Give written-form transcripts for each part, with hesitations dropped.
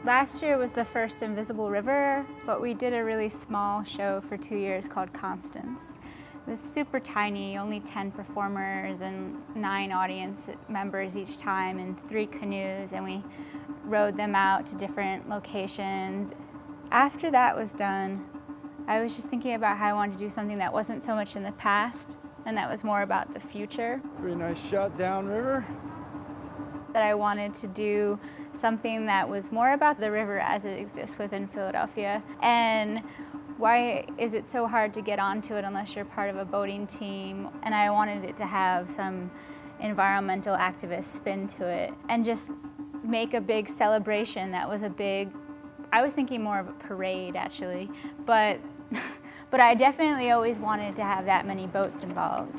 Last year was the first Invisible River, but we did a really small show for 2 years called Constance. It was super tiny, only 10 performers and 9 audience members each time in 3 canoes, and we rowed them out to different locations. After that was done, I was just thinking about how I wanted to do something that wasn't so much in the past and that was more about the future. Pretty nice shot downriver. That I wanted to do something that was more about the river as it exists within Philadelphia. And why is it so hard to get onto it unless you're part of a boating team? And I wanted it to have some environmental activist spin to it and just make a big celebration that was a big, I was thinking more of a parade actually, but I definitely always wanted to have that many boats involved.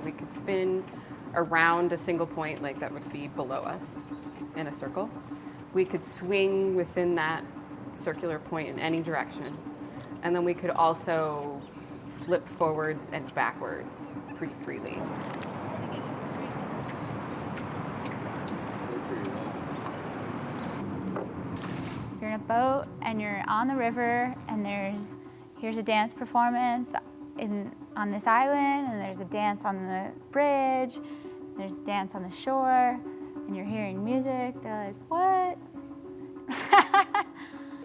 We could spin around a single point, like that would be below us in a circle. We could swing within that circular point in any direction. And then we could also flip forwards and backwards pretty freely. You're in a boat and you're on the river and here's a dance performance on this island, and there's a dance on the bridge, there's a dance on the shore, and you're hearing music. They're like, what?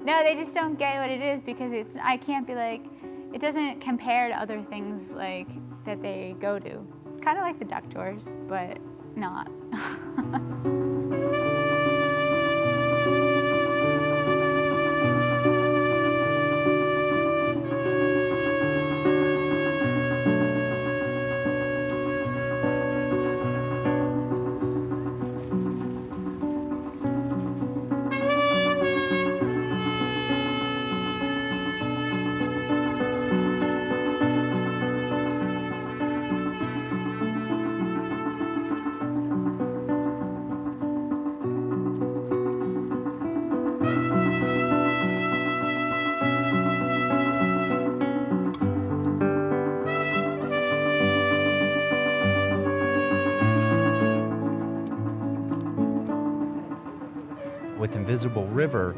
No, they just don't get what it is because I can't be like, it doesn't compare to other things like that they go to. It's kind of like the duck tours, but not. With Invisible River,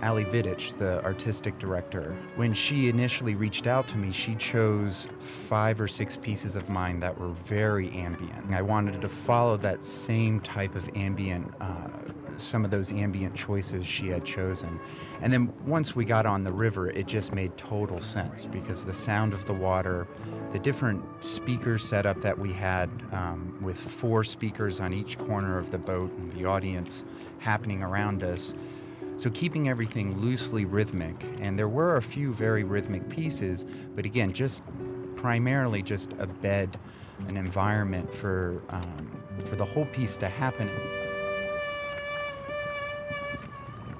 Ali Vidic, the artistic director, when she initially reached out to me, she chose 5 or 6 pieces of mine that were very ambient. I wanted to follow that same type of ambient, some of those ambient choices she had chosen. And then once we got on the river, it just made total sense because the sound of the water, the different speaker setup that we had with 4 speakers on each corner of the boat and the audience happening around us. So keeping everything loosely rhythmic, and there were a few very rhythmic pieces, but again, just primarily just a bed, an environment for the whole piece to happen.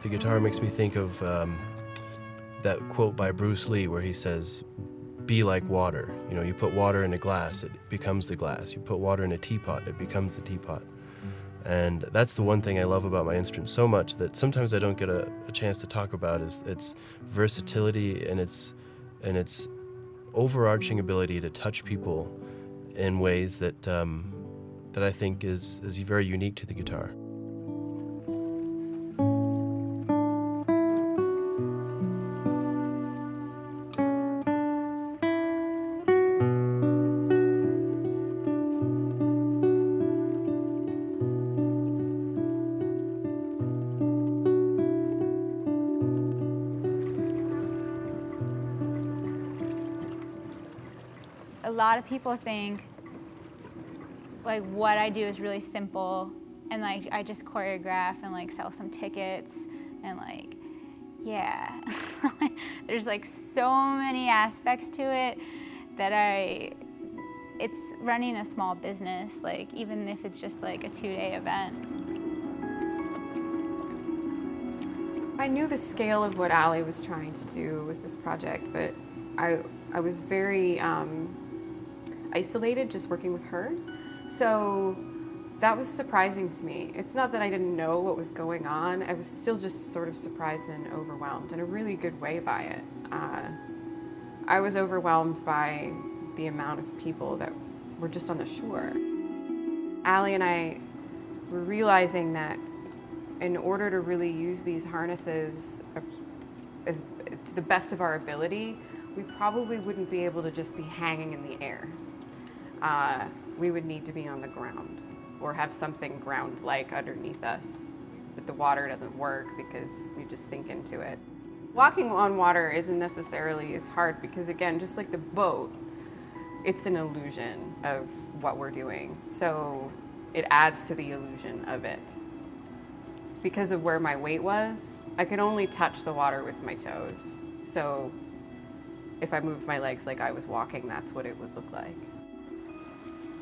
The guitar makes me think of that quote by Bruce Lee where he says, "Be like water." You know, you put water in a glass, it becomes the glass. You put water in a teapot, it becomes the teapot. And that's the one thing I love about my instrument so much that sometimes I don't get a chance to talk about is its versatility and its overarching ability to touch people in ways that that I think is very unique to the guitar. A lot of people think like what I do is really simple and like I just choreograph and like sell some tickets and like, yeah. There's like so many aspects to it that it's running a small business, like even if it's just like a 2-day event. I knew the scale of what Ali was trying to do with this project, but I was very isolated just working with her. So that was surprising to me. It's not that I didn't know what was going on. I was still just sort of surprised and overwhelmed in a really good way by it. I was overwhelmed by the amount of people that were just on the shore. Ali and I we're realizing that in order to really use these harnesses as to the best of our ability, we probably wouldn't be able to just be hanging in the air. We would need to be on the ground or have something ground-like underneath us. But the water doesn't work because you just sink into it. Walking on water isn't necessarily as hard because, again, just like the boat, it's an illusion of what we're doing. So it adds to the illusion of it. Because of where my weight was, I could only touch the water with my toes. So if I moved my legs like I was walking, that's what it would look like.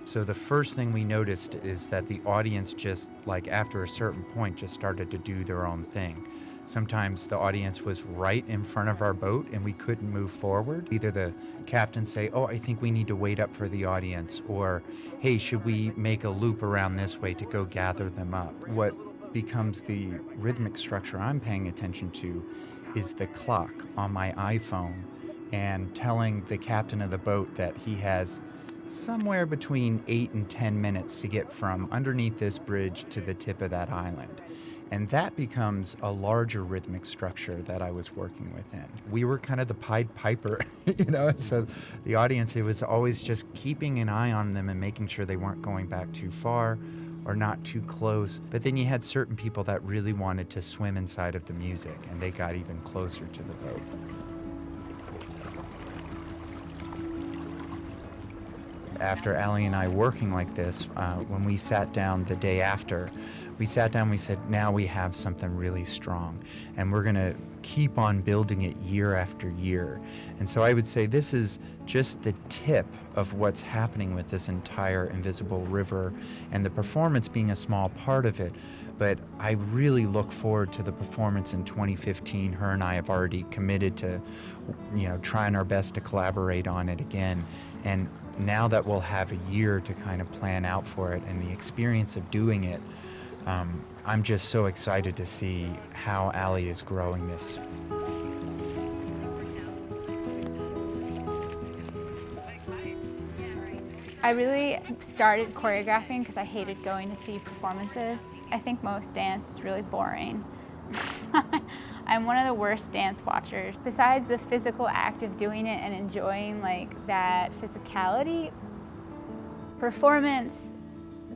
So the first thing we noticed is that the audience just, like after a certain point, just started to do their own thing. Sometimes the audience was right in front of our boat and we couldn't move forward. Either the captain say, oh, I think we need to wait up for the audience, or hey, should we make a loop around this way to go gather them up? What becomes the rhythmic structure I'm paying attention to is the clock on my iPhone and telling the captain of the boat that he has somewhere between 8 and 10 minutes to get from underneath this bridge to the tip of that island. And that becomes a larger rhythmic structure that I was working within. We were kind of the Pied Piper, you know, so the audience, it was always just keeping an eye on them and making sure they weren't going back too far or not too close. But then you had certain people that really wanted to swim inside of the music, and they got even closer to the boat. After Allie and I working like this, when we sat down the day after, we sat down, we said, now we have something really strong, and we're gonna keep on building it year after year. And so I would say this is just the tip of what's happening with this entire Invisible River, and the performance being a small part of it. But I really look forward to the performance in 2015. Her and I have already committed to, you know, trying our best to collaborate on it again. And now that we'll have a year to kind of plan out for it and the experience of doing it, I'm just so excited to see how Allie is growing this. I really started choreographing because I hated going to see performances. I think most dance is really boring. I'm one of the worst dance watchers. Besides the physical act of doing it and enjoying like that physicality, performance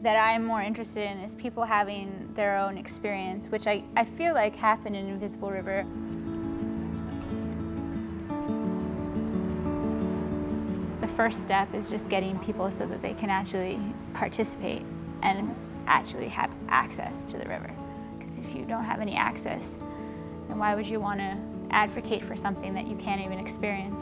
that I'm more interested in is people having their own experience, which I feel like happened in Invisible River. The first step is just getting people so that they can actually participate and actually have access to the river. Because if you don't have any access, then why would you want to advocate for something that you can't even experience?